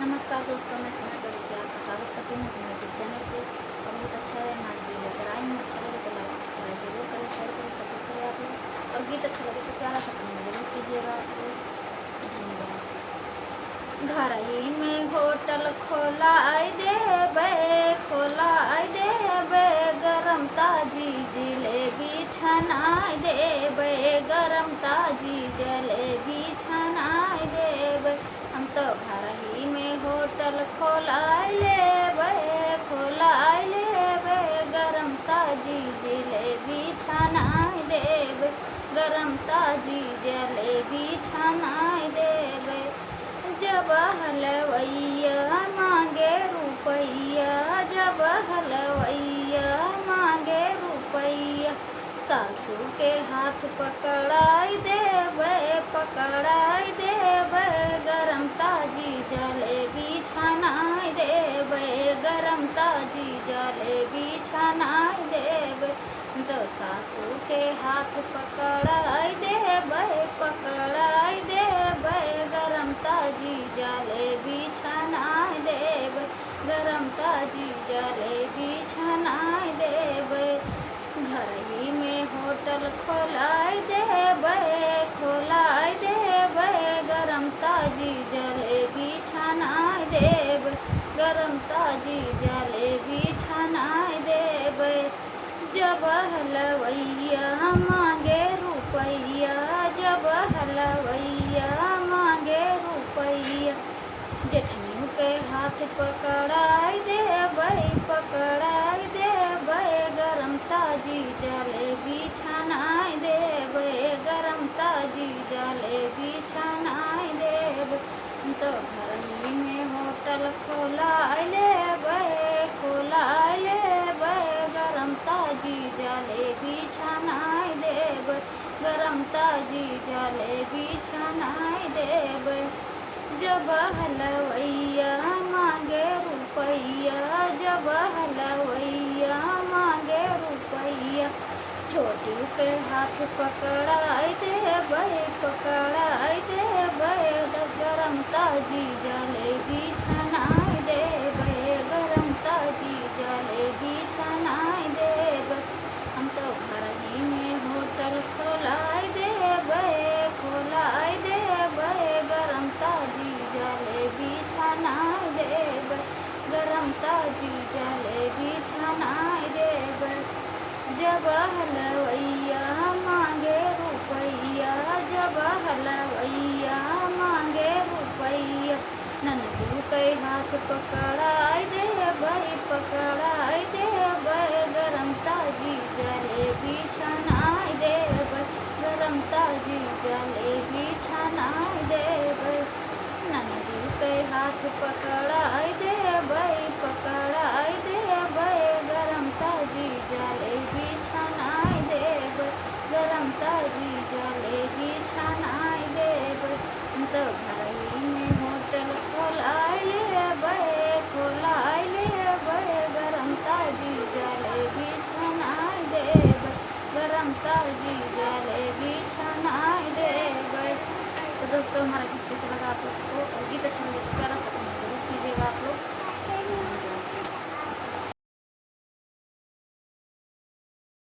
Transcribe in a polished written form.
नमस्कार दोस्तों, मैं सीमा चौधरी से आपका स्वागत करती हूँ अपने यूट्यूब चैनल पे। और बहुत अच्छा है ना, गीत लेकर आई हूँ। अच्छा लगे तो लाइक सब्सक्राइब जरूर करें, शेयर करें, सपोर्ट करें आप लोग। और गीत अच्छा लगे तो प्यारा सा कमेंट जरूर कीजिएगा आप लोग। धन्यवाद। घर ही में होटल खोलाई देबे गरम ताजी जिलेबी छनाई देबे, गरम ताजी जलेबी छनाई देबे। हम तो घर ही में होटल खोलाई लेबे गरम ताजी जलेबी छनाई देबे, गरम ताजी जलेबी छनाई देबे। जब हलवैया मांगे रुपैया, जब हलवैया मांगे रुपैया, सासू के हाथ पकड़ाई देबे गरम ताजी जलेबी छनाई देबे, गरम ताजी जलेबी छनाई देबे। तो सासू के हाथ पकड़ाई देबे गरम ताजी जलेबी छनाई देबे, गरम ताजी जलेबी छनाई देबे। घर ही में होटल खोलाई देबे गरम ताजी जलेबी छनाई देबे, गरम ताजी जलेबी छनाई देबे। जब हलवैया मांगे रुपैया, जब हलवैया मांगे रुपैया, जेठनियों के हाथ पकड़ाई देबे गरम ताजी जलेबी छनाई देबे, गरम ताजी जलेबी छनाई देबे। तो घर ही में होटल खोलाई लेबे गरम ताजी जलेबी छनाई देबे, गरम ताजी जलेबी छनाई देबे। जब हलवैया मांगे रुपैया, जब हलवैया मांगे रुपैया, छोटी के हाथ पकड़ाई देबे गरम ताजी जलेबी छनाई देबे, गरम ताजी जलेबी छनाई देबे। हम तो घर ही में होटल खोलाई देबे गरम ताजी जलेबी छनाई देबे, गरम ताजी जलेबी छनाई देबे। जब हलवैया मांगे रुपैया, जब हलवैया मांगे रुपैया, ननदू के हाथ पकड़ाई देबे गरम ताजी जलेबी छनाई देबे, गरम ताजी जलेबी छनाई देबे। ननदू के हाथ पकड़ाई देबे गरम ताजी जलेबी छनाई देबे, गरम ताजी जलेबी छनाई देबे। तो घर ही में होटल खोलाई लेबे गरम ताजी जलेबी छनाई देबे, गरम ताजी जलेबी छनाई देबे। तो दोस्तों, हमारा गीत कैसा लगा आप लोग को? और गीत अच्छा लगे तो प्यारा सा कमेंट जरूर कीजिएगा आप लोग।